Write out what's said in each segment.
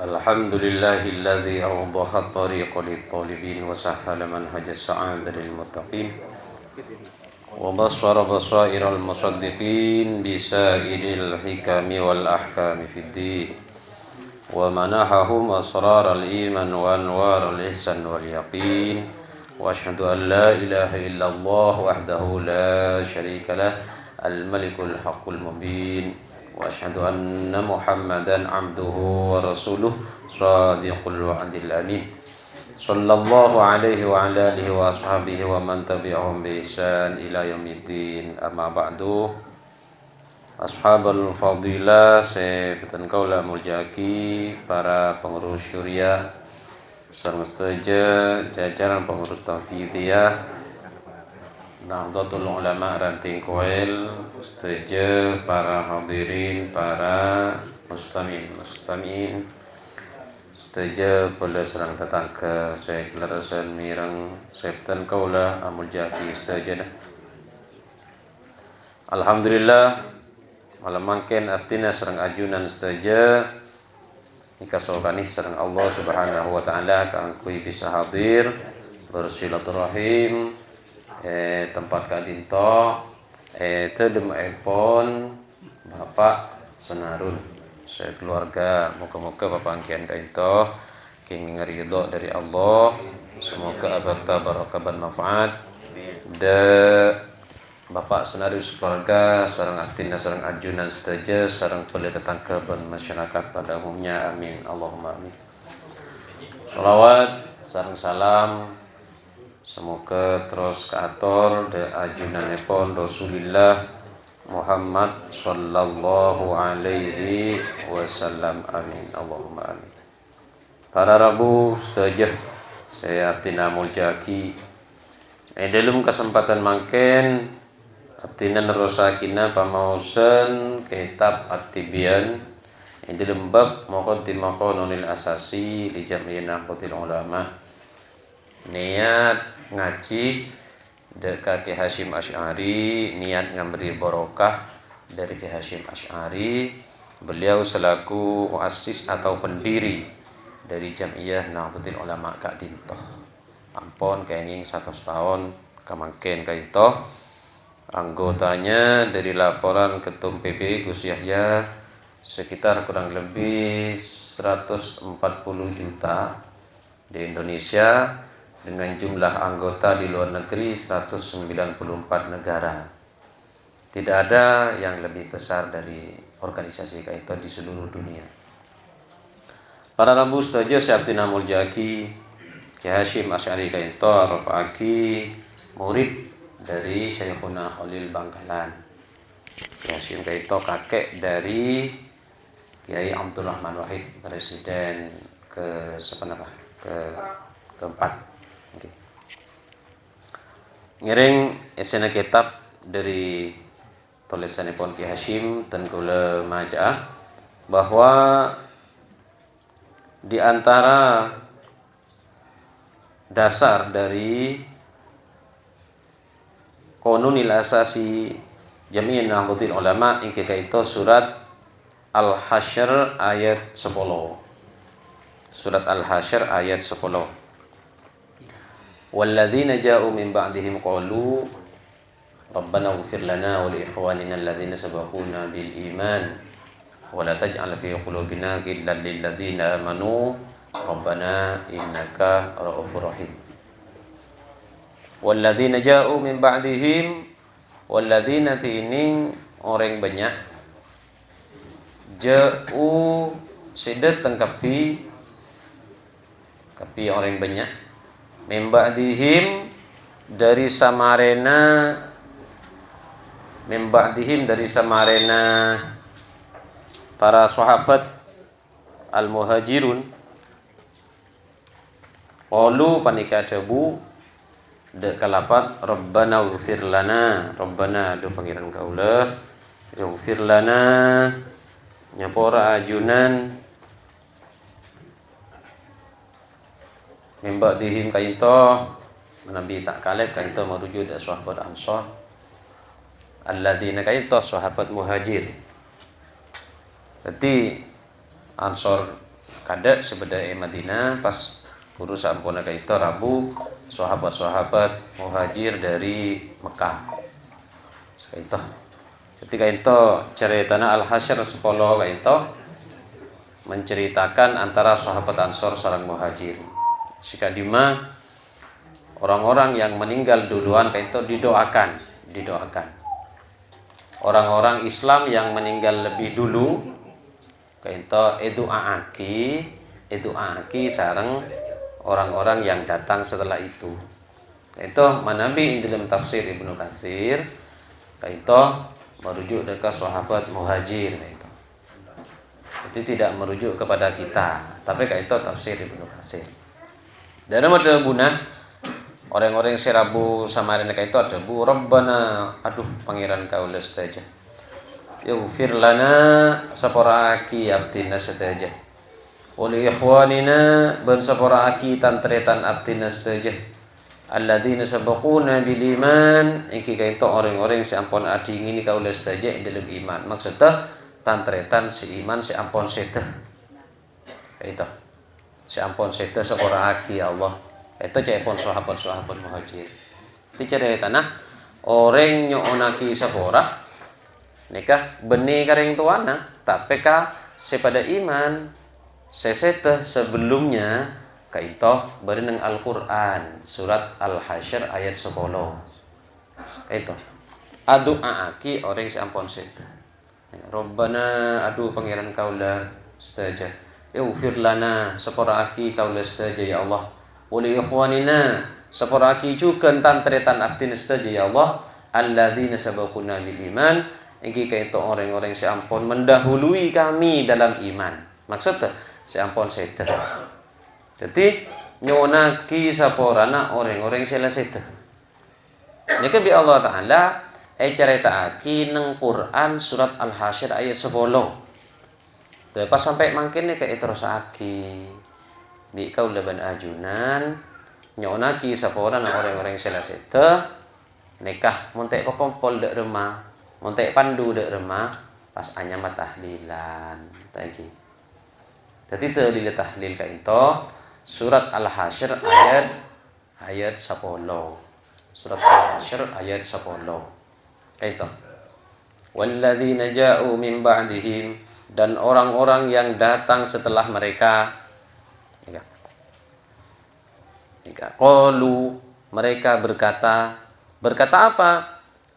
الحمد لله الذي أوضح الطريق للطالبين وسهل منهج السعادة للمتقين وبصر بصائر المصدقين بسائر الحكم والأحكام في الدين ومنحهم أسرار الإيمان وأنوار الإحسان واليقين وأشهد أن لا إله إلا الله وحده لا شريك له الملك الحق المبين وأشهد أن محمدا عبده ورسوله صادق الوعد الأمين صلى الله عليه وعلى آله وأصحابه ومن تبعهم بإحسان إلى يوم الدين أما بعد Ashabul Fadilah, Sepetan Kaula Muljaki, para pengurus syuriah, sareng setuju jajaran pengurus Tauhidiyah, Nahdlatul Ulama Ranting Koel, setuju para hadirin, para mustami'in, setuju pula serang tetangga, saya kelarasan mirang Sepetan Kaula Muljaki, setuju dah. Alhamdulillah. Malam mangken artinya serang ajunan saja nikah sokani serang Allah Subhanahu wa taala kangkui bisa hadir bersilaturahim tempat kadinto tedem epon Bapak Senarun saya keluarga moga-moga Bapak angkian kaito king ridho dari Allah semoga abarta barakah dan manfaat de Bapak Senarun keluarga, sarang artinya sarang ajunan setuju, sarang pele tetangga dan masyarakat pada umumnya. Amin. Allahumma amin. Salawat, sarang salam, semoga terus keatur de ajunanipun Rasulullah Muhammad sallallahu alaihi wasallam. Amin. Allahumma amin. Para Rabu setuju, saya artinya muljaki. Dalam kesempatan mangken artinya nerosakina pamausan kitab At-Tibyan yang di lembab muqaddimah qanunil asasi li Jam'iyah Nahdlatul Ulama niat ngaji dari Ki Hasyim Asy'ari, niat ngamberi barokah dari Ki Hasyim Asy'ari. Beliau selaku muassis atau pendiri dari Jam'iyah Nahdlatul Ulama Kak Dintoh ampun kenging 100 tahun kamangken kaito. Anggotanya dari laporan Ketum PB Gus Yahya sekitar kurang lebih 140 juta di Indonesia dengan jumlah anggota di luar negeri 194 negara. Tidak ada yang lebih besar dari organisasi kaito di seluruh dunia. Para Rabu setuju Syabtina Muljaki Ki Hasyim Asy'ari kaito Rafa'aki murid dari Syekhuna Khalil Bangkalan. Ki Hasyim kaito kakek dari Kiai Abdul Rahman Wahid, presiden keempat. Okay. Ngiring esena kitab dari tulisanipun Ki Hasyim dan kula maca bahwa di antara dasar dari Qanunil Asasi Jam'iyah Nahdlatul Ulama ingkang kaito surat Al-Hasyr ayat 10. Surat Al-Hasyr ayat 10. Walladzina ja'u min ba'dihim qalu Rabbana ighfir lana wa li ikhwanina alladzina sabaquna bil iman wa la taj'al fi qulubina ghillan lil ladzina amanu Rabbana innaka ra'ufur rahim. Walladzina ja'u min ba'dihim walladzina tining orang banyak ja'u sidat tengkapi orang banyak min ba'dihim dari samarena para sahabat al-muhajirun qalu panika debu de kalafat Rabbana ighfir lana Rabbana do pangeran kaula ighfir lana nyapora ajunan mimba dihim kaito Nabi tak kalib kaito merujuk de sahabat Ansar alladzina kaito sahabat muhajir. Berarti Ansar kada sebeda Madinah pas guru sampuna kaito Rabu sahabat-sahabat muhajir dari Mekah. Kaito. Ketika itu ceritana Al-Hasyr 10 kaito menceritakan antara sahabat Ansor sareng muhajir. Jika dima orang-orang yang meninggal duluan kaito didoakan. Orang-orang Islam yang meninggal lebih dulu kaito edu'aki sareng orang-orang yang datang setelah itu. Kaito manabi dalam tafsir Ibnu Katsir kaito merujuk ke sahabat muhajir kaito. Jadi tidak merujuk kepada kita, tapi kaito tafsir Ibnu Katsir. Dan ada bunah orang-orang serabu samarina kaito ada bu Rabbana aduh pangeran kaula saja. Yaghfir lana saporaki abdina saja. Wali ikhwanina ban saporaki tantretan abdina saja. Alladzina sabaquna bil iman iki kaito orang-orang si ampun adingini kaula saja dalam iman. Maksudnya tantretan si iman si ampun seteh. Kaito. Si ampun seteh saporaki Allah. Itu cepon sahabat-sahabat muhajir. Itu cerita tanah orang nyoonaki sapora nikah benih karing tuana tapi ka sepada iman sesete sebelumnya kaito berenang Al-Qur'an surat Al-Hasyr ayat 10. Kaito adu'aaki orang sampun sete. Rabbana adu pangeran kaula sedaja. Yaghfir lana saporaki kaula sedaja ya Allah. Wali ikhwanina saporaki juga tantretan abdin sedaja ya Allah alladzina sabaquna bil iman iki kaito orang-orang si ampun mendahului kami dalam iman. Maksudnya si ampun sete. Jadi nyonaki saporana orang-orang sela sete. Nika bi Allah taala caritaake nang Quran surat Al-Hasyr ayat 10. Pas sampai mangkene kae terusake. Di kaulaban ajunan nyonaki saporana orang-orang sela sete nikah montek kokompol dek remah montek pandu dek remah pas anyama tahlilan tadi. Jadi tahlil tahlil kaito surat Al-Hasyr ayat 10. Surat Al-Hasyr ayat 10. Kaito. Walladzina ja'u min ba'dihim dan orang-orang yang datang setelah mereka qalu mereka berkata apa?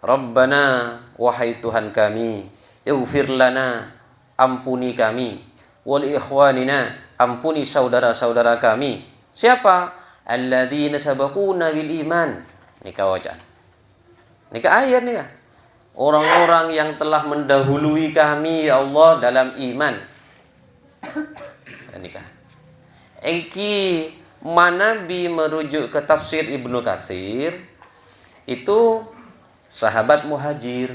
Rabbana wahai Tuhan kami, ighfir lana ampuni kami, wal ikhwanina ampuni saudara-saudara kami. Siapa? Alladzina sabaquna bil iman. Nikah wajah. Nikah ayat nih. Orang-orang yang telah mendahului kami ya Allah dalam iman. Nikah. Engki manabi merujuk ke tafsir Ibnu Katsir itu sahabat muhajir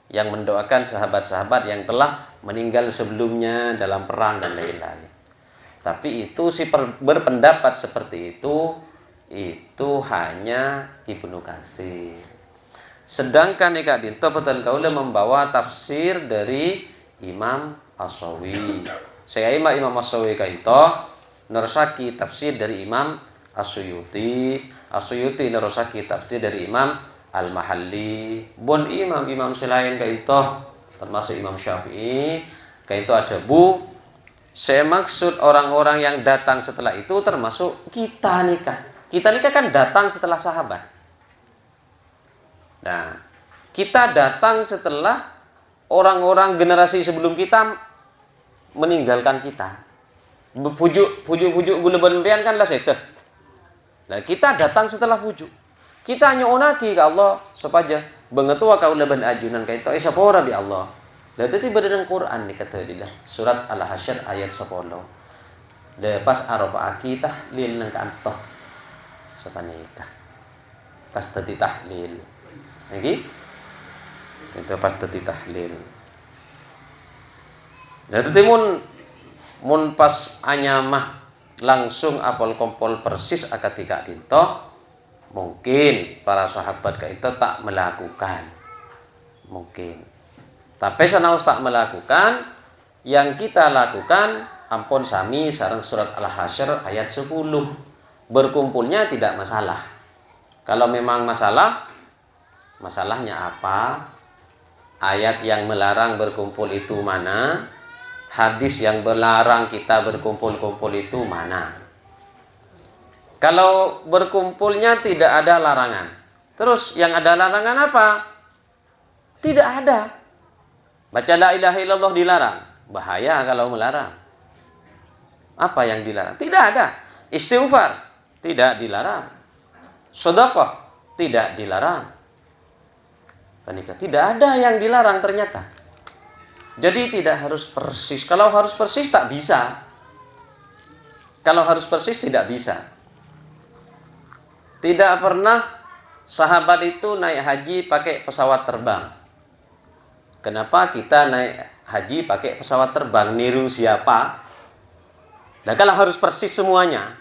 yang mendoakan sahabat-sahabat yang telah meninggal sebelumnya dalam perang dan lain-lain. Tapi itu berpendapat seperti itu hanya Ibnu Katsir. Sedangkan ika dinto petan kaula membawa tafsir dari Imam As-Sawi. Saya Imam As-Sawi kaito nerosaki tafsir dari Imam As-Suyuti nerosaki tafsir dari Imam Al-Mahalli. Bon imam selain kaito termasuk Imam Syafi'i kaito ada bu. Saya maksud orang-orang yang datang setelah itu termasuk kita nikah. Kita nikah kan datang setelah sahabat. Nah, kita datang setelah orang-orang generasi sebelum kita meninggalkan kita. Pujuk gula berlian kan lah seteh. Nah, kita datang setelah pujuk. Kita nyonaki ke Allah supaya bengetua kaulaban ajunan kaito sapora bi Allah. Lah tadi berdan Quran dikatakan surat Al-Hasyr ayat 10. Lepas arba'a tahlil nang kantoh. Sapanita. Pas tadi tahlil. Lagi? Itu pas tadi tahlil. Nah, tadi mun pas anyamah langsung apol kompol persis ketika dinto mungkin para sahabat itu tak melakukan mungkin tapi sanaus tak melakukan yang kita lakukan ampun sami sareng surat Al-Hasyr ayat 10. Berkumpulnya tidak masalah. Kalau memang masalahnya apa? Ayat yang melarang berkumpul itu mana? Hadis yang melarang kita berkumpul-kumpul itu mana? Kalau berkumpulnya tidak ada larangan. Terus yang ada larangan apa? Tidak ada. Baca la ilaha illallah dilarang. Bahaya kalau melarang. Apa yang dilarang? Tidak ada. Istighfar tidak dilarang. Sedekah tidak dilarang. Tidak ada yang dilarang ternyata. Jadi tidak harus persis. Kalau harus persis tak bisa. Kalau harus persis tidak bisa. Tidak pernah sahabat itu naik haji pakai pesawat terbang. Kenapa kita naik haji pakai pesawat terbang? Niru siapa? Dan kalau harus persis semuanya,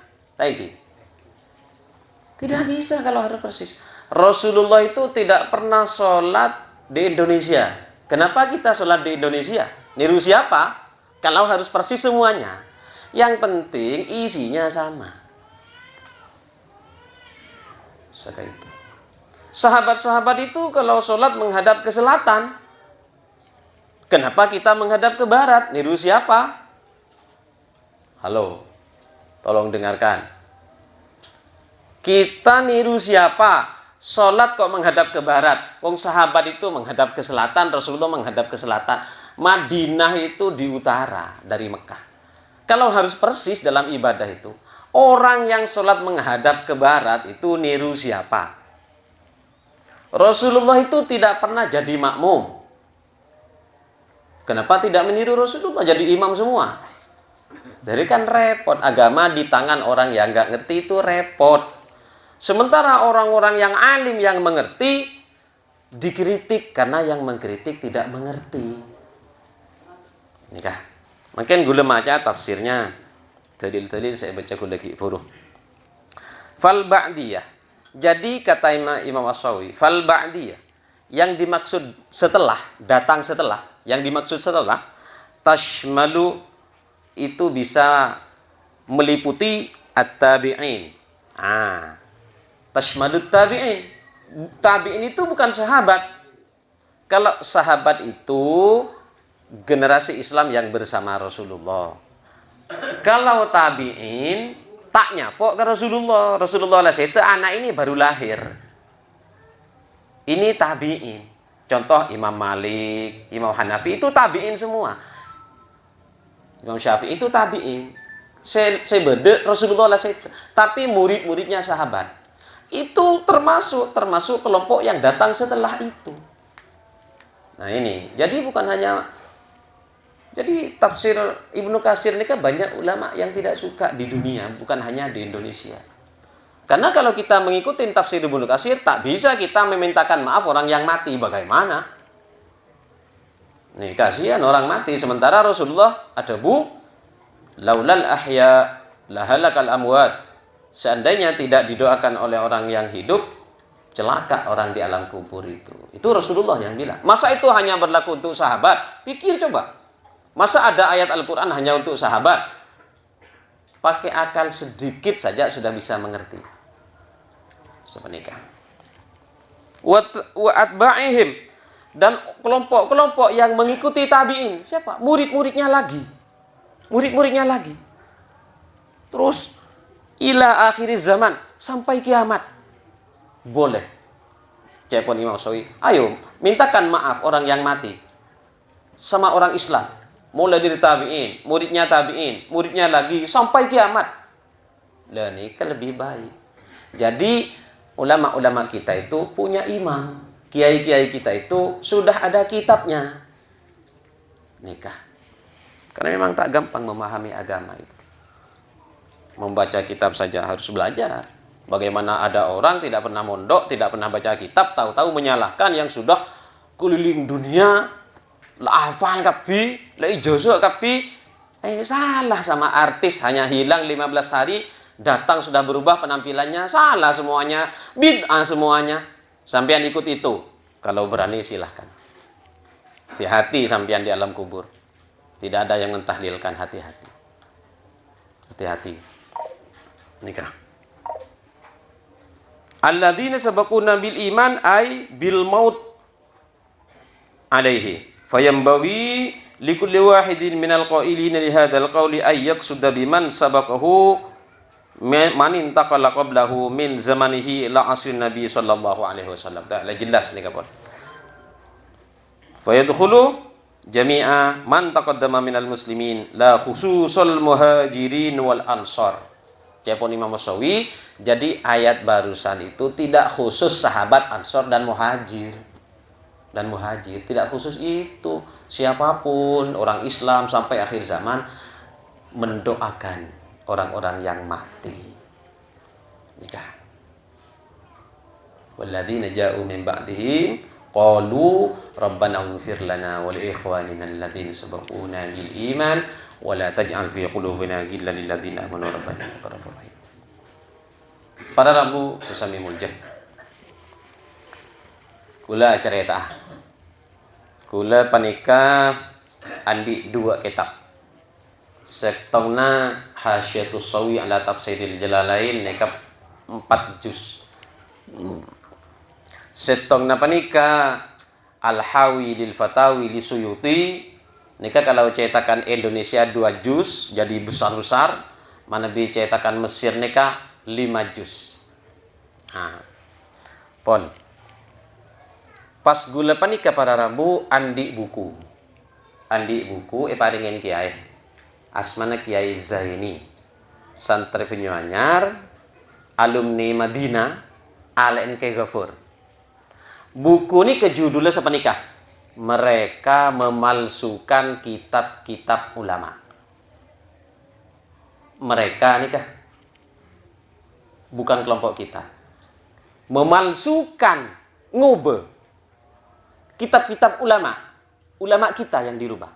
tidak bisa kalau harus persis. Rasulullah itu tidak pernah sholat di Indonesia. Kenapa kita sholat di Indonesia? Niru siapa? Kalau harus persis semuanya. Yang penting isinya sama. Itu. Sahabat-sahabat itu kalau sholat menghadap ke selatan. Kenapa kita menghadap ke barat? Niru siapa? Halo, tolong dengarkan. Kita niru siapa? Sholat kok menghadap ke barat? Wong sahabat itu menghadap ke selatan, Rasulullah menghadap ke selatan. Madinah itu di utara dari Mekah. Kalau harus persis dalam ibadah itu, orang yang sholat menghadap ke barat itu niru siapa? Rasulullah itu tidak pernah jadi makmum. Kenapa tidak meniru Rasulullah? Jadi imam semua. Jadi kan repot. Agama di tangan orang yang nggak ngerti itu repot. Sementara orang-orang yang alim yang mengerti dikritik karena yang mengkritik tidak mengerti. Nikah. Mungkin gula maca tafsirnya. Dalil-dalil saya baca lagi buruh. Fal ba'diyah. Jadi kata Imam As-Sawi, fal ba'diyah yang dimaksud setelah, datang setelah, yang dimaksud setelah tashmalu itu bisa meliputi at-tabi'in. Tashmalut tabi'in. Tabi'in itu bukan sahabat. Kalau sahabat itu generasi Islam yang bersama Rasulullah. Kalau tabi'in tak nyapok ke Rasulullah. Rasulullah itu anak ini baru lahir. Ini tabi'in. Contoh Imam Malik, Imam Hanafi itu tabi'in semua. Imam Syafi'i itu tabi'in. Saya beda Rasulullah itu. Tapi murid-muridnya sahabat. Itu termasuk kelompok yang datang setelah itu. Nah ini, jadi bukan hanya. Jadi tafsir Ibnu Katsir ini kan banyak ulama yang tidak suka di dunia, bukan hanya di Indonesia. Karena kalau kita mengikuti tafsir Ibnu Katsir, tak bisa kita memintakan maaf orang yang mati. Bagaimana? Nih, kasihan orang mati. Sementara Rasulullah ada laulal ahya lahalakal amwat. Seandainya tidak didoakan oleh orang yang hidup, celaka orang di alam kubur itu. Itu Rasulullah yang bilang. Masa itu hanya berlaku untuk sahabat? Pikir coba. Masa ada ayat Al-Quran hanya untuk sahabat? Pakai akal sedikit saja sudah bisa mengerti. Semenikah. Wa atba'ihim. Dan kelompok-kelompok yang mengikuti tabi'in. Siapa? Murid-muridnya lagi. Murid-muridnya lagi. Terus ila akhir zaman. Sampai kiamat. Boleh. Cepon Imam Syafi'i. Ayo, mintakan maaf orang yang mati. Sama orang Islam. Mulai dari tabi'in, muridnya lagi sampai kiamat. Lah ini kan lebih baik. Jadi ulama-ulama kita itu punya imam. Kiai-kiai kita itu sudah ada kitabnya. Nikah. Karena memang tak gampang memahami agama itu. Membaca kitab saja harus belajar. Bagaimana ada orang tidak pernah mondok, tidak pernah baca kitab, tahu-tahu menyalahkan yang sudah keliling dunia. Lah hafal kabi, lah ijazah kabi. Salah sama artis hanya hilang 15 hari, datang sudah berubah penampilannya, salah semuanya, bid'ah semuanya. Sampean ikut itu. Kalau berani silahkan. Hati-hati sampean di alam kubur. Tidak ada yang mentahlilkan, hati-hati. Hati-hati. Nikah. Alladzina sabaquna bil iman ay bil maut alaihi. Fayambawi likulli wahidin minal qailina li hadzal qawli ay yaqsuda biman sabaqahu man intaqala qablahu min zamanihi ila asrin nabi sallallahu alaihi wasallam. Dah jelas ni kapal. Fayadkhulu jami'a man taqaddama minal muslimin la khususul muhajirin wal ansar. Cepon Imam Musawi, jadi ayat barusan itu tidak khusus sahabat Ansor dan Muhajir. Tidak khusus itu. Siapapun orang Islam sampai akhir zaman mendoakan orang-orang yang mati. Nikah. Walladzina ja'u min ba'dihim qalu rabbana ighfir lana wa li ikhwanina alladzina sabaquna bil iman wa la taj'al fi qulubina ghillan lil ladzina amanu rabbana innaka ra'ufur rahim. Pada Rabu sesami muljah. Kula cerita. Kula panika andi dua kitab. Sektongna Hasyiatus Sawi ala Tafsiril Jalalain nekap 4 juz. Setongna panika Al-Hawi lil Fatawi li Suyuti. Nika kalau cetakan Indonesia 2 juz jadi besar-besar, mana bi cetakan Mesir nika 5 juz. Nah, pon. Pas gula panika para Rabu andi buku paringen kiai. Asmana Kiai Zaini. Santri Penyuanyar, alumni Madinah, ALNK Ghafur. Buku ini kejudulnya sepenikah. Mereka memalsukan kitab-kitab ulama. Mereka nikah. Bukan kelompok kita. Memalsukan, ngubah kitab-kitab ulama. Ulama kita yang dirubah.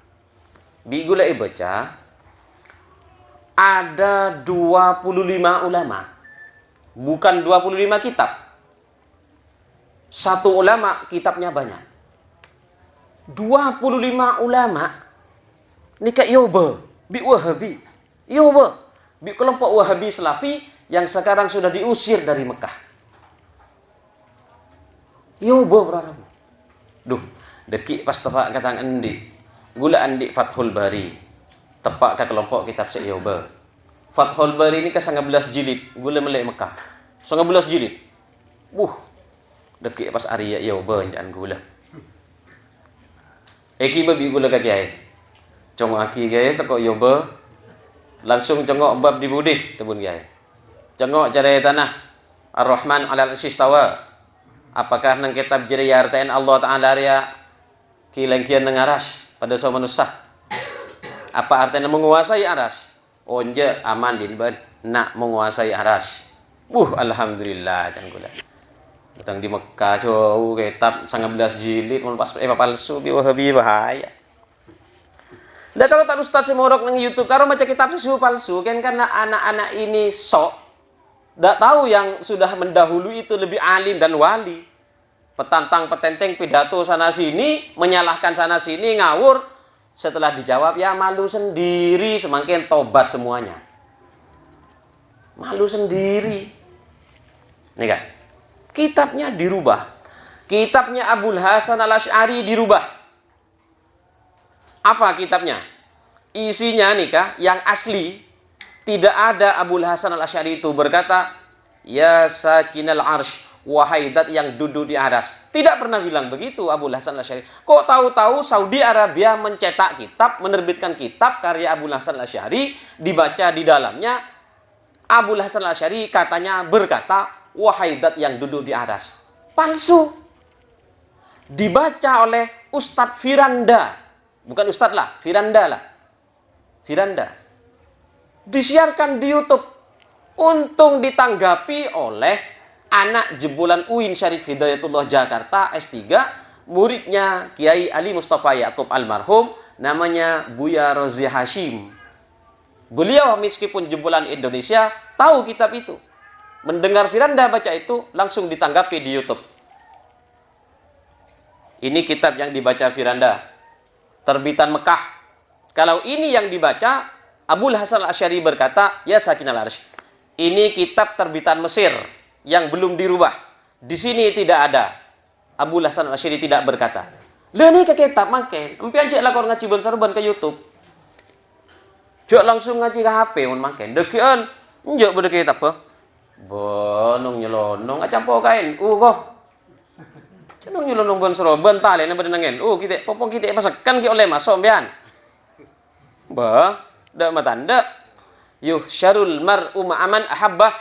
Bigula baca, ada 25 ulama. Bukan 25 kitab. Satu ulama kitabnya banyak. 25 ulama nikah yoba bi Wahabi. Yoba bi kelompok Wahabi Salafi yang sekarang sudah diusir dari Mekah. Yoba berapa? Duh, deki pas tepak kata endi. Gula andi Fathul Bari. Tepak ke kelompok kitab Syekh Yoba. Fathul Bari ini ke 19 jilid. Gula melek Mekah. 19 jilid. Deki pas Arya Yoba jangan gula. Eki babi gula ka kiai. Congok aki kiai teko Yoba. Langsung congok bab di budih tebun kiai. Congok cara tanah Ar-Rahman 'alal 'arsy istawa. Apakah nang kitab jeri artain Allah Taala ria kilengkian nang aras pada sama manusia. Apa artinya menguasai aras? Onje aman din ban nak menguasai aras. Alhamdulillah jangan gula. Datang di Mekah jauh kitab 19 jilid mun pas palsu bi Wahabi bahaya. Dan kalau tak ustaz semorok nang YouTube karo maca kitab susu palsu kan karena anak-anak ini sok tak tahu yang sudah mendahului itu lebih alim dan wali. Petantang petenteng pidato sana sini, menyalahkan sana sini, ngawur. Setelah dijawab ya malu sendiri, semakin tobat semuanya. Malu sendiri. Nih kan? Kitabnya dirubah. Kitabnya Abul Hasan Al-Asy'ari dirubah. Apa kitabnya? Isinya nikah yang asli tidak ada Abul Hasan Al-Asy'ari itu berkata, "Ya sakinal arsh, wahai zat yang duduk di aras." Tidak pernah bilang begitu Abul Hasan Al-Asy'ari. Kok tahu-tahu Saudi Arabia mencetak kitab, menerbitkan kitab karya Abul Hasan Al-Asy'ari, dibaca di dalamnya Abul Hasan Al-Asy'ari katanya berkata, "Wahai zat yang duduk di aras." Palsu. Dibaca oleh Ustadz Firanda. Bukan Ustadz lah, Firanda lah. Firanda. Disiarkan di YouTube. Untung ditanggapi oleh anak jebolan UIN Syarif Hidayatullah Jakarta S3, muridnya Kiai Ali Mustafa Yaakob almarhum, namanya Buya Rozi Hashim. Beliau meskipun jebolan Indonesia, tahu kitab itu. Mendengar Firanda baca itu, langsung ditanggapi di YouTube. Ini kitab yang dibaca Firanda. Terbitan Mekah. Kalau ini yang dibaca, Abul Hasan Al-Asy'ari berkata, ya Sakinal Arsy, ini kitab terbitan Mesir yang belum dirubah. Di sini tidak ada. Abul Hasan Al-Asy'ari tidak berkata. Lah ni ke kitab mangken, empian cek lakor ngaji bon sarban ke YouTube. Cek langsung ngaji ke HP mun mangken. Dekian, njok bede kitab apa? Bonong nyelonong acampo kain. Kok. Cenung nyelonong bon sarban talen bede nangen. Kita popong kita pasakan ki oleh masuk mbian. Dak matanda. Yuhsyarul mar'u ma'aman ahabbah.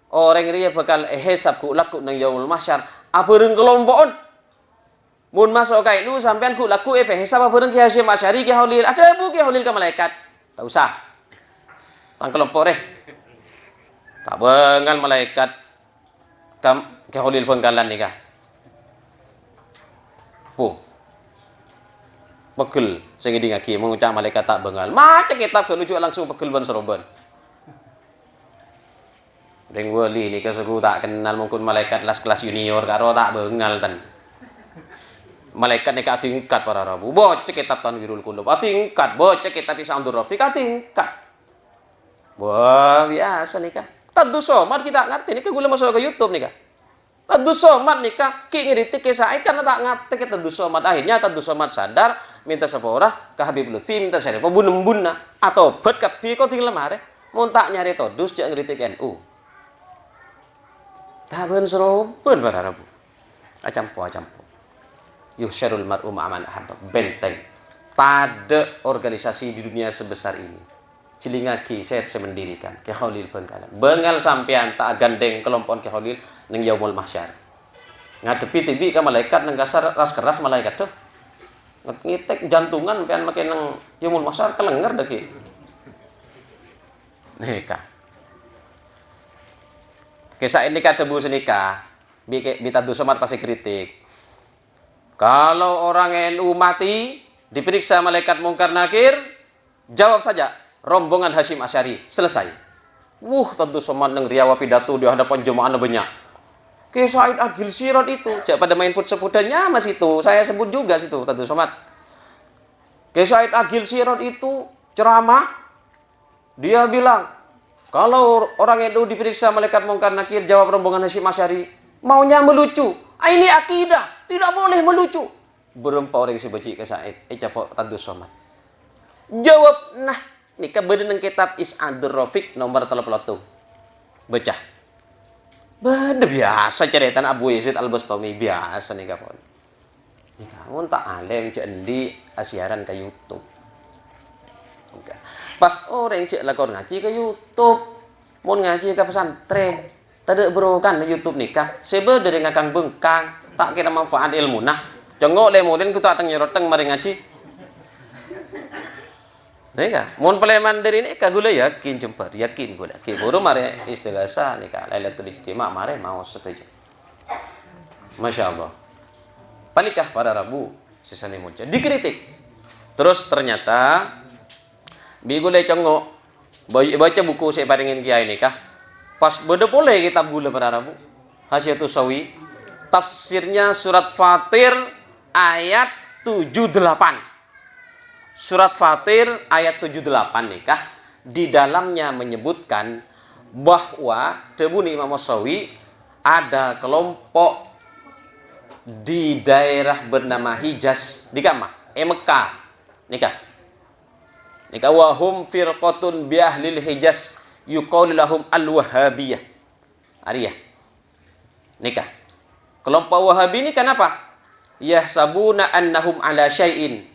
Orang ria bakal hisab ku laku nang yaumul mahsyar. Apereun kelompokan. Mun masuk kain lu sampean ku laku hisab apereun Ki Hasyim Asy'ari Ki Holil. Ada bu Ki Holil ke malaikat. Tak usah. Tang kelompok reh. Tak bengal malaikat kam Ki Holil penggalan nikah. Bu. Pegel sing ngidi ngaki mengucap malaikat tak bengal. Maca kitab ke lucu langsung pegel ban seroban. Ring wali ni kesuku tak kenal mungkin malaikat kelas junior karo tak bengal tan. Malaikat nek tingkat para rabu. Bocah kitab Tanwirul Qulub. Tingkat bocah kitab Isamdur Rafiq tingkat. Wah, biasa nikah. Tadus somat kita ngerti nikah gula masuk ke YouTube nikah. Tadus somat nikah ki ngiritik kisah kan tak ngerti kita tadus somat. Akhirnya tadus somat sadar minta sepora ke Habib Lutfi minta saya pembun-embunna atau bet ka pi kok tinggal mare. Mun tak nyari tadus jak ngiritik NU. Taben seroben para rabu. Acampo. Yuhsyarul mar'u ma'aman ahabbah. Benteng. Tada organisasi di dunia sebesar ini. Cilingaki saya mendirikan Ki Holil Bengkalan. Bengal sampean tak gandeng kelompok Ki Holil ning yaumul mahsyar. Ngadepi tibi ka malaikat nang kasar ras keras malaikat tuh. Ngitek jantungan pian make nang yaumul mahsyar kelenger dah ki. Nikah. Kisah ini kan debu senikah. Bita dusomat pasti kritik. Kalau orang NU mati, diperiksa malaikat mungkar nakir, jawab saja, rombongan Hasyim Asy'ari, selesai. Tentu somat nang riawa pidato di hadapan jemaah banyak. Ki Said Agil Sirot itu, jak pada main put sebutannya mas itu, saya sebut juga situ, tentu somat. Ki Said Agil Sirot itu ceramah, dia bilang, kalau orang NU diperiksa malaikat mungkar nakir, jawab rombongan Hasyim Asy'ari, maunya melucu. Ini akidah, tidak boleh melucu. Berempat orang si baca ke Said, capok tentu somat. Jawab, nah, nikah berenang kitab Isamdur Rafiq nomor 31. Baca. Bada biasa cerita Abu Yazid Al-Bustami biasa nikah pun. Nikah mun tak alim cek endi asiaran ke YouTube. Pas orang cek lakon ngaji ke YouTube, mun ngaji ke pesantren, tade berokan YouTube nikah. Sebe dari ngakang bengkang, tak kira manfaat ilmu nah. Jengok le modern kita teng nyeroteng mari ngaji. Nikah, mun peleman dari ini kagula yakin jemper, yakin gula. Ki buru mari istighatsah nikah, lailatul ijtima mari mau setuju. Masya Allah. Panikah pada Rabu sisane muncul dikritik. Terus ternyata bigule cengok baca buku saya paringin kiai nikah. Pas beda boleh kitab gula pada Rabu. Hasyiatus Sawi tafsirnya surat Fatir ayat 78. Surat Fatir ayat 78 nikah di dalamnya menyebutkan bahwa tebuni Imam Sawi ada kelompok di daerah bernama Hijaz di Mekah nikah wahum firqatun bi ahlil Hijaz yuqalu lahum al-Wahabiyah ariyah nikah kelompok Wahabi ini kenapa yahsabuna annahum ala syai'in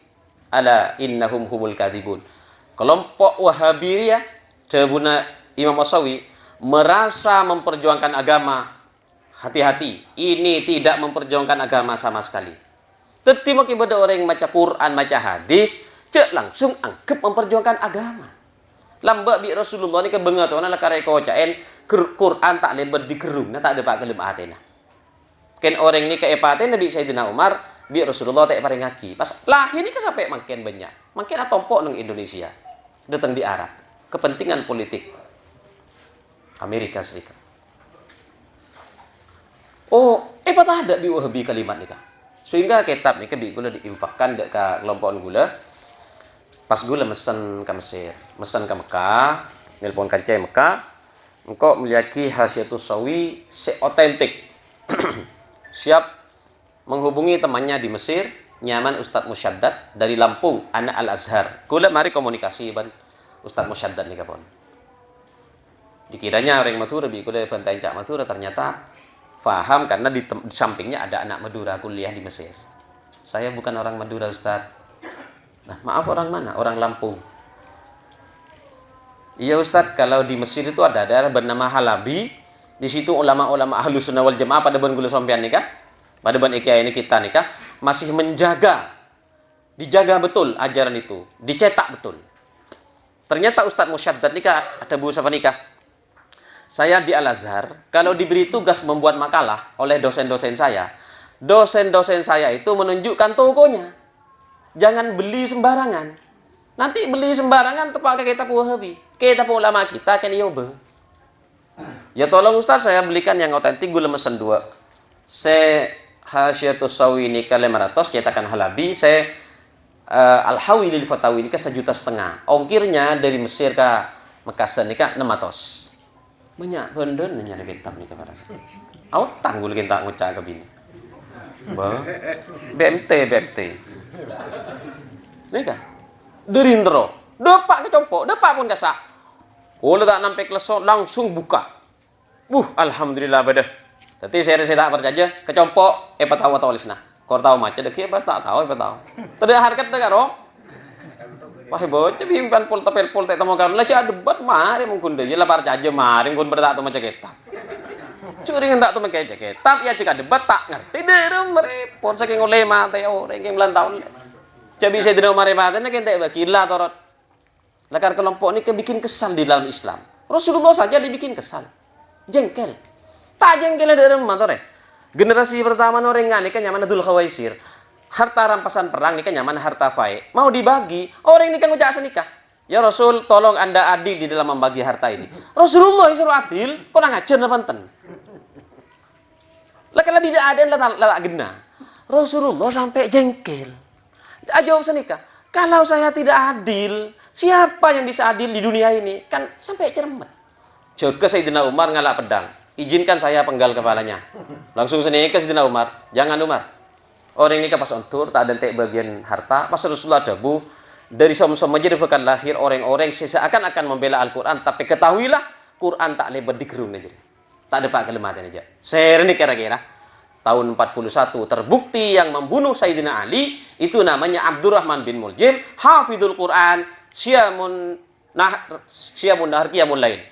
ala innahum humul kadhibun. Kelompok Wahabiyah cebuna Imam Asawi merasa memperjuangkan agama. Hati-hati, ini tidak memperjuangkan agama sama sekali. Ketika ibadah orang yang baca Quran, baca hadis, cek langsung anggap memperjuangkan agama. Lambak bi Rasulullah ni kebengatona la karek kocaen Quran tak lebar di gerung, tak ada pak kelem atena. Ken orang ni ke epaten Nabi Sayyidina Umar bi Rasulullah tak paring ngaki. Pas lahir ini sampai makin banyak. Makin atompok nang Indonesia. Datang di Arab. Kepentingan politik Amerika Serikat. Patah ada bi Wahabi kalimat ni kah. Sehingga kitab ni ke bi gula diinfakkan dek ka kelompok gula. Pas gue mesen ke Mesir, mesen ke Mekah, nelpon kancai Mekah, engkau meliaki Hasyiatus Sawi seotentik. Siap menghubungi temannya di Mesir, nyaman Ustadz Musyaddad dari Lampung, anak Al-Azhar. Gue mari komunikasi ban Ustadz Musyaddad nih kapon. Dikiranya orang Madura, gue bantai Cak Madura, ternyata faham karena di sampingnya ada anak Madura kuliah di Mesir. Saya bukan orang Madura Ustadz. Nah, maaf orang mana? Orang Lampung. Iya Ustadz, kalau di Mesir itu ada daerah bernama Halabi. Di situ ulama-ulama Ahlus Sunnah wal Jamaah pada ban gula sampean nikah, pada ban IKI ini kita nikah, masih dijaga betul ajaran itu, dicetak betul. Ternyata Ustadz Musyaddad nikah, ada Bu siapa nikah? Saya di Al-Azhar, kalau diberi tugas membuat makalah oleh dosen-dosen saya itu menunjukkan tokonya. Jangan beli sembarangan. Nanti beli sembarangan tepak ke kitab Wahabi. Kitab ulama kita kan yobe. Ya tolong Ustaz, saya belikan yang otentik, gue mesen 2. Saya Hasyiatus Sawi ini ke 500, cetakan Halabi. Saya Al-Hawi lil Fatawi ini ke 1,5 juta. Ongkirnya dari Mesir ke Makassar ini ke 600. Banyak bener nyari kitab nih kepada. Awak tanggul kita ngucap ke bini. BMT. Nih kan? Derindro. Depak kecompok, depak pun kasak. Oh, tak nampak lesot langsung buka. Alhamdulillah badah. Tapi saya tak percaya kecompok tahu atau lisna. Kau tahu macam dek pas tak tahu tahu. Tadi harkat dah karo. Wah bocah bimpan pol tak temu kan. Lah cak debat mari mungkin dia lah percaya mari mungkin berdak tu macam kita. Curi tak tu macam kita. Ya jika debat tak ngerti deh merepot saking ulema teh orang yang melantau. Cabi saya tidak marah nak kita bakilah torot. Lakar kelompok ini bikin kesal di dalam Islam. Rasulullah saja dibikin kesal. Jengkel. Tak jengkel ada motor. Generasi pertama orang ini kan nyaman Dzul Khawaisir. Harta rampasan perang ini kan nyaman harta fae. Mau dibagi, orang ini kan ngujak nikah. Ya Rasul, tolong Anda adil di dalam membagi harta ini. Rasulullah suruh adil, kok ngajar panten. Lah kalau tidak adil lah gena. Rasulullah sampai jengkel. Jawab senikah. Kalau saya tidak adil, siapa yang bisa adil di dunia ini? Kan sampai cermet. Jaga Sayyidina Umar ngalak pedang. Izinkan saya penggal kepalanya. Langsung senikah Sayyidina Umar. Jangan Umar. Orang ini pas ontur tak ada bagian harta. Pas Rasulullah dabu dari som-som aja bukan lahir orang-orang seakan-akan membela Al-Quran. Tapi ketahuilah Quran tak lebar digerung aja. Tak ada pak kelematan aja. Saya ini kira-kira tahun 41 terbukti yang membunuh Sayyidina Ali itu namanya Abdurrahman bin Muljim, hafidul Quran, siamun nahar qiyamul lail.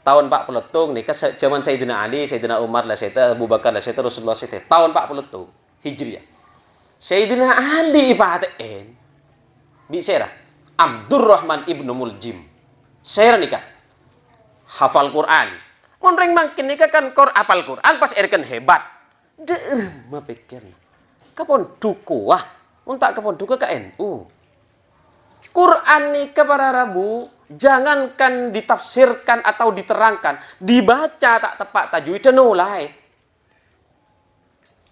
Tahun 40 nikah zaman Sayyidina Ali, Sayyidina Umar lah Sayyidina Abu Bakar lah Sayyidina Rasulullah Sayyidina tahun 40 Hijriah. Sayyidina Ali ibatain bicara Abdurrahman ibnu Muljim. Saya nikah hafal Quran. Monreng makin nikah kan apal Quran pas erken hebat. Derma pikir. Kapon duku wah. Untak kapon duku ke NU. Quran nikah para Rabu jangankan ditafsirkan atau diterangkan, dibaca tak tepat tajwid nolai.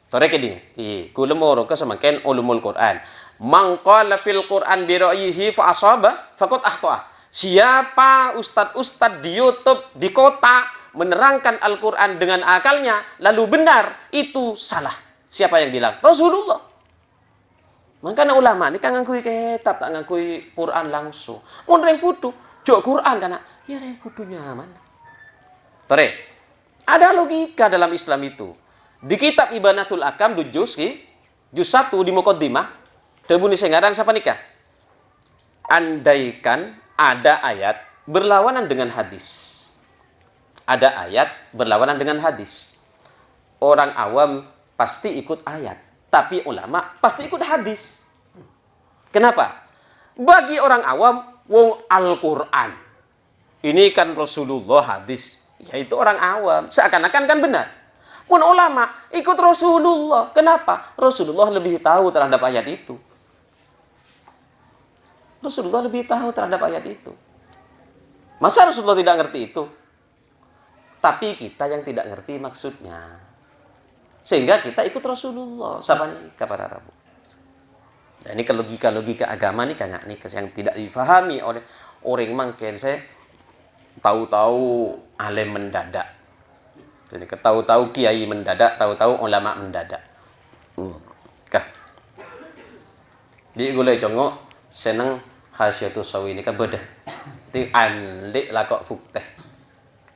Torek ini, kulemoro ke semakin ulumul Quran. Mangqala fil Quran bi ra'yihi fa asaba faqad akhta. Siapa ustad di YouTube di kota menerangkan Al-Quran dengan akalnya lalu benar, itu salah. Siapa yang bilang? Rasulullah. Makanya ulama ini kan ngakui kitab, tak ngakui Quran langsung. Mun reng kudu jok Quran kana, ya reng kudu nyaman. Tore. Ada logika dalam Islam itu. Di kitab Ibanatul Akam juz 1 di muqaddimah, debuni sengarang siapa nikah? Andaikan ada ayat berlawanan dengan hadis. Ada ayat berlawanan dengan hadis. Orang awam pasti ikut ayat, tapi ulama pasti ikut hadis. Kenapa? Bagi orang awam, wong Al-Quran. Ini kan Rasulullah hadis. Yaitu orang awam. Seakan-akan kan benar. Pun ulama ikut Rasulullah. Kenapa? Rasulullah lebih tahu terhadap ayat itu. Rasulullah lebih tahu terhadap ayat itu. Masa Rasulullah tidak ngerti itu? Tapi kita yang tidak ngerti maksudnya. Sehingga kita ikut Rasulullah. Sabani kepada Rabu. Nah, ini ke logika agama nih kan nih yang tidak difahami oleh orang mungkin saya tahu-tahu alim mendadak. Jadi tahu-tahu kiai mendadak, tahu-tahu ulama mendadak. Kah. Di gulai congok seneng Hasyiatus Sawi ini kan bedah. Ti andik lah kok fukteh.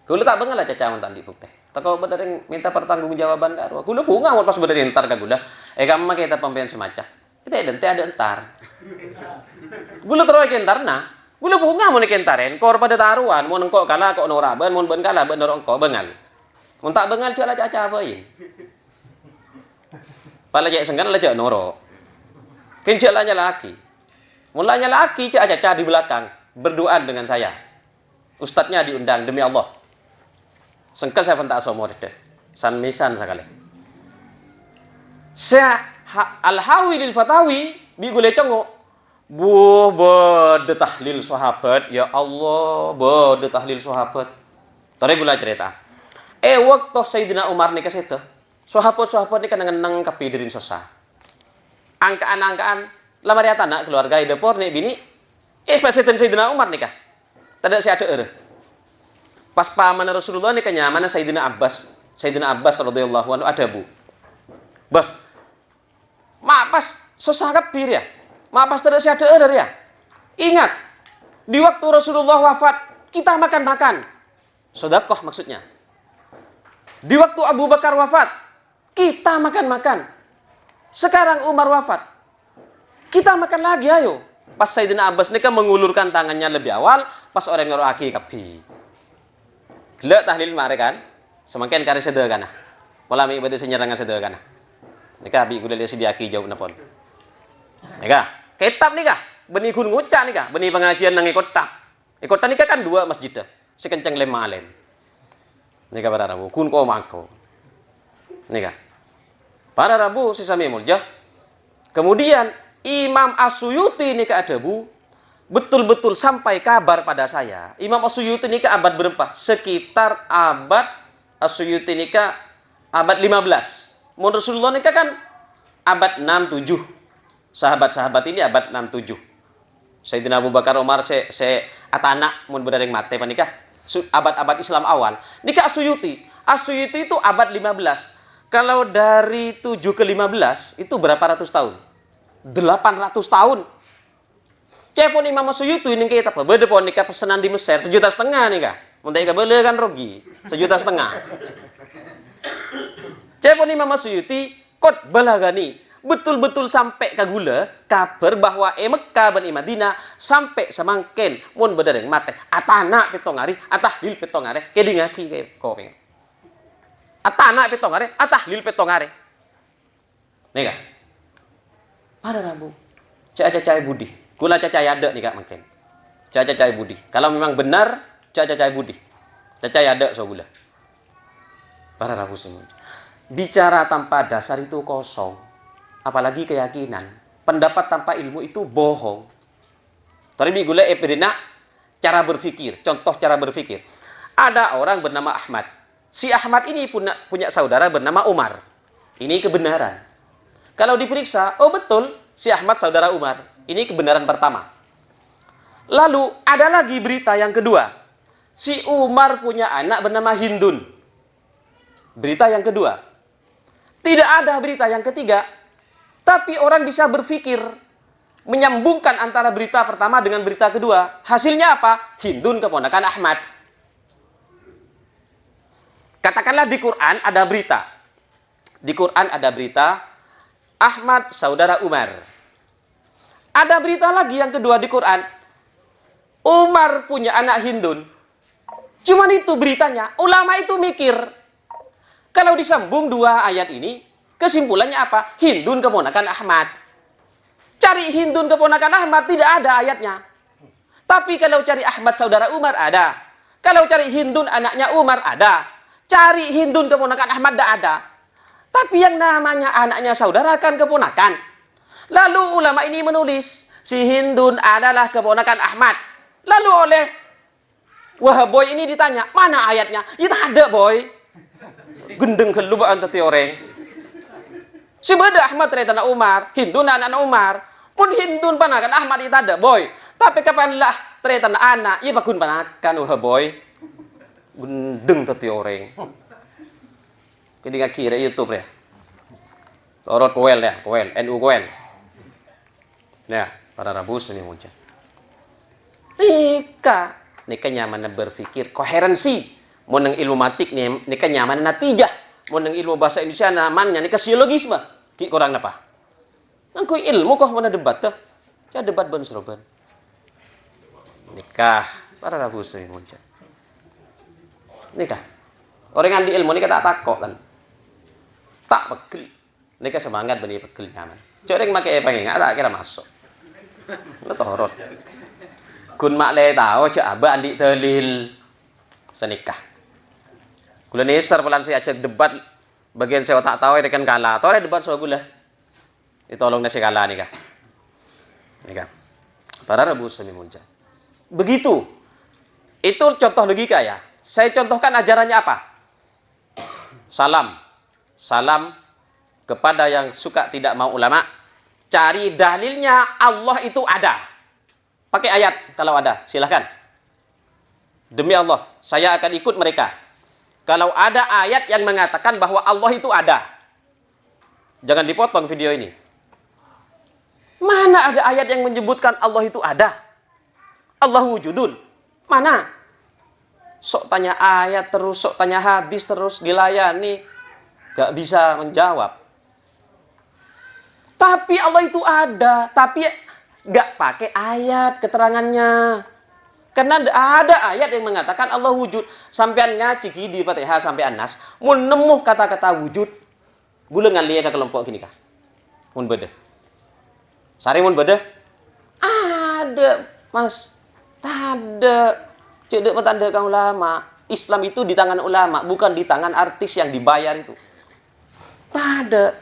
Gula tak bengal lah caca mantan di fukteh. Tak kau benar yang minta pertanggungjawaban karo. Gula bunga mau pas benar entar ka gula. Kamu kita pemben semacam. Kita ada entar. Gula terus entar nah. Gula bunga mau nekentaren kor pada taruhan mau nengkok kalah kok noraban mau ben kalah ben norong kok bengal. Mun tak bengal cak lah caca apain. Pala cak senggan lah cak noro. Kencak lah laki. Mulanya laki cak caca di belakang berdoa dengan saya. Ustadznya diundang demi Allah. Sengkel saya pentak somor deh. San misan sekali. Saya al-hawi lil fatawi bi gule congo. Bu bade tahlil sahabat ya Allah bade tahlil sahabat. Tare gula cerita. Waktu Sayyidina Umar nikah situ. Sahabat-sahabat nikah ngeneng kapidirin sesa. Angkaan lamar ya tanah keluarga depor nih bini. Paseten Sayyidina Umar nikah. Tidak si ada pas paman Rasulullah nih kenyamanan Sayyidina Abbas radhiyallahu anhu ada bu. Bah, pas sesangkap bir ya. Pas tidak si ada ya. Ingat, di waktu Rasulullah wafat kita makan-makan. Sedekah maksudnya. Di waktu Abu Bakar wafat kita makan-makan. Sekarang Umar wafat kita makan lagi ayo. Pas Sayyidina Abbas ini kan mengulurkan tangannya lebih awal, pas orang ngoro aki kapi. Gila tahlil mare kan? Semakin kari sederhana. Pola mi ibadah senyerangan sederhana. Nika bi gula lihat aki jauh napon. Nika, kitab nika, benih kun ngucak nika, benih pengajian nang ikota. Ikota nika kan 2 masjid dah. Sekencang 5 alim. Nika pada Rabu kun ko mako. Nika. Pada Rabu sisami mulja. Kemudian Imam As-Suyuti nika ada bu. Betul-betul sampai kabar pada saya. Imam As-Suyuti nikah abad berapa? Sekitar abad As-Suyuti nikah abad 15. Mun Rasulullah nikah kan abad 67. Sahabat-sahabat ini abad 67. Sayyidina Abu Bakar Umar se atanak mun berdaring mate panikah abad-abad Islam awal. Nikah As-Suyuti. As-Suyuti itu abad 15. Kalau dari 7 ke 15 itu berapa ratus tahun? 800 tahun. Cepon Imam As-Suyuti ini kita apa? Beda pon nikah pesanan di Mesir 1,5 juta nih kah? Muntai ka bele kan rugi 1,5 juta. Cepon Imam As-Suyuti kot balagani betul-betul sampai ka gula kabar bahwa Mekah ban Madinah sampai samangken mun bedareng mate atana petongari atahlil petongare kedingaki kae koreng. Atana petongare atahlil petongare. Nih kah? Pada Rabu. Cai budi. Gula cacai ada nih kak makin. Cacai budi. Kalau memang benar, cacai budi. Cacai ada so gula. Para Rabu semua. Bicara tanpa dasar itu kosong. Apalagi keyakinan. Pendapat tanpa ilmu itu bohong. Tapi gula epidena cara berpikir. Contoh cara berpikir. Ada orang bernama Ahmad. Si Ahmad ini punya saudara bernama Umar. Ini kebenaran. Kalau diperiksa, oh betul, si Ahmad saudara Umar. Ini kebenaran pertama. Lalu ada lagi berita yang kedua. Si Umar punya anak bernama Hindun. Berita yang kedua. Tidak ada berita yang ketiga. Tapi orang bisa berpikir. Menyambungkan antara berita pertama dengan berita kedua. Hasilnya apa? Hindun keponakan Ahmad. Katakanlah di Quran ada berita. Di Quran ada berita. Ahmad saudara Umar. Ada berita lagi yang kedua di Quran. Umar punya anak Hindun. Cuman itu beritanya. Ulama itu mikir. Kalau disambung 2 ayat ini. Kesimpulannya apa? Hindun keponakan Ahmad. Cari Hindun keponakan Ahmad tidak ada ayatnya. Tapi kalau cari Ahmad saudara Umar ada. Kalau cari Hindun anaknya Umar ada. Cari Hindun keponakan Ahmad tidak ada. Tapi yang namanya anaknya saudara kan keponakan. Lalu ulama ini menulis, si Hindun adalah keponakan Ahmad. Lalu oleh Wahaboy ini ditanya, mana ayatnya? Ya tak ada boy. Gendeng kelubaan tadi orang. Si beda Ahmad ternyata anak Umar, Hindun anak Umar. Pun hindun panakan Ahmad itu ada boy. Tapi kapan lah tretan anak, iya bakun panakan boy. Gendeng tadi orang. Kini nggak kira YouTube ya. Torot koel ya, koel, NU koel. Ya, para Rabu seni muncul. Nika nyaman berpikir koherensi. Mau neng ilmu matik nih, nika nyaman natijah. Mau neng ilmu bahasa Indonesia namanya nika siologisme. Ki kurang apa? Nangku ilmu kok mana debat tuh? Ya debat ben seroban. Nikah para Rabu seni muncul. Nikah. Orang yang di ilmu nika tak takok kan. Tak pegel. Nika semangat beni pegel nyaman. Coreng make pengen tak kira masuk. Lo torot. Kun mak le tau cek aba andi telil senikah. Kula neser pelan saya ajak debat bagian saya tak tahu rekan kalah. Tore debat so gula. Ditolong nasi kalah nikah. Nikah. Para Rabu seni muncul. Begitu. Itu contoh logika ya. Saya contohkan ajarannya apa? Salam. Salam kepada yang suka tidak mau ulama. Cari dalilnya Allah itu ada. Pakai ayat kalau ada, silahkan. Demi Allah, saya akan ikut mereka. Kalau ada ayat yang mengatakan bahwa Allah itu ada. Jangan dipotong video ini. Mana ada ayat yang menyebutkan Allah itu ada? Allah wujudun. Mana? Sok tanya ayat terus, sok tanya hadis terus, dilayani. Gak bisa menjawab. Tapi Allah itu ada. Tapi gak pakai ayat keterangannya. Karena ada ayat yang mengatakan Allah wujud. Sampean ngaji di Fatihah sampai Anas. Mun nemu kata-kata wujud. Gula ngalia ke kelompok gini kah? Mun beda. Sari mun beda? Ada, Mas. Ada. Cedek petanda kang ulama. Islam itu di tangan ulama, bukan di tangan artis yang dibayar itu. Ada.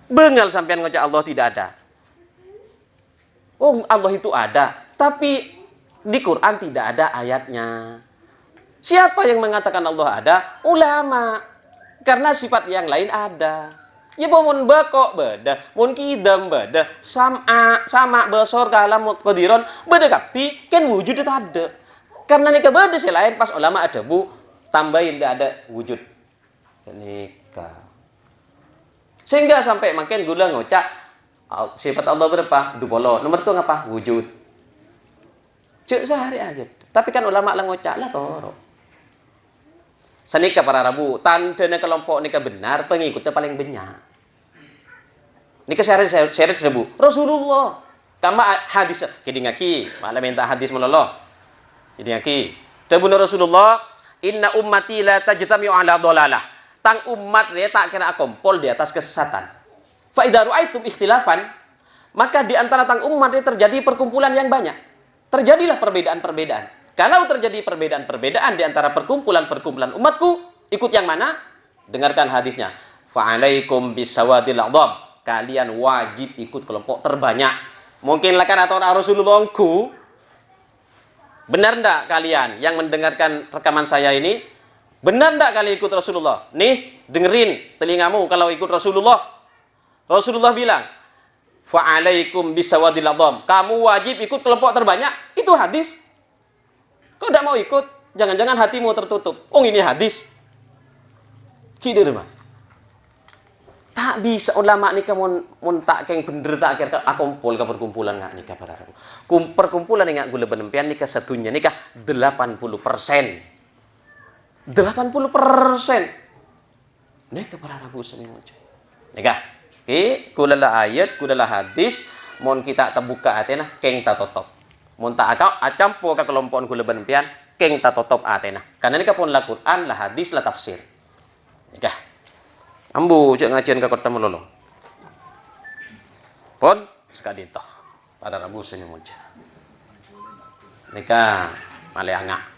Bengal sampean ngocak Allah tidak ada. Oh, Allah itu ada, tapi di Quran tidak ada ayatnya. Siapa yang mengatakan Allah ada? Ulama. Karena sifat yang lain ada. Ya mun bakok beda, mun kidam beda, sama besor kalam qadiron beda kapi kan wujud itu ada. Karena nikah beda selain pas ulama ada bu tambahin tidak ada wujud. Nikah. Sehingga sampai makin gula ngocak sifat Allah berapa? 20. Nomor itu ngapa? Wujud. Cuk sehari aja. Tapi kan ulama lah ngocak lah toro. Senikah para Rabu, tandanya kelompok nikah benar, pengikutnya paling banyak. Nikah sehari Rabu. Rasulullah. Kama hadis kidi ngaki, malah minta hadis meloloh. Kidi ngaki. Tabuna Rasulullah, inna ummati la tajtami'u ala dhalalah. Tang umat dia tak kena kompol di atas kesesatan. Fa idza ra'aitum ikhtilafan, maka di antara tang umat ini terjadi perkumpulan yang banyak. Terjadilah perbedaan-perbedaan. Kalau terjadi perbedaan-perbedaan di antara perkumpulan-perkumpulan umatku, ikut yang mana? Dengarkan hadisnya. Fa'alaikum bisawadil a'dham. Kalian wajib ikut kelompok terbanyak. Mungkin kan atau Rasulullahku. Benar enggak kalian yang mendengarkan rekaman saya ini? Benar enggak kalian ikut Rasulullah? Nih, dengerin telingamu kalau ikut Rasulullah. Rasulullah bilang, fa'alaikum bisawadil a'dham. Kamu wajib ikut kelompok terbanyak. Itu hadis. Kau tidak mau ikut, jangan-jangan hatimu tertutup. Oh ini hadis. Kidir mah. Tak bisa ulama nikah mun tak keng bener tak kira akumpul ke perkumpulan nggak nikah para Rabu. Perkumpulan nggak gula benempian nikah satunya nikah 80%. 80%. Nikah para Rabu seni macam. Nikah. Kula lah ayat, kula lah hadis, mon kita terbuka atena keng tak tutup. Mun tak acampo ka kelompok gula benempian keng tak tutup atena. Karena nikah pun lah Quran, lah hadis, lah tafsir. Nikah. Ambu cek ngajian ke kota melolong. Pon sekali toh pada Rabu seni muncul. Nikah maleanga.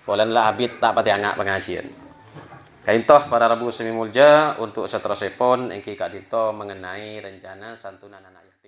Polen lah abid tak pati angak pengajian. Kain toh pada Rabu seni mulja untuk seterusnya pon engki kadito mengenai rencana santunan anak yatim.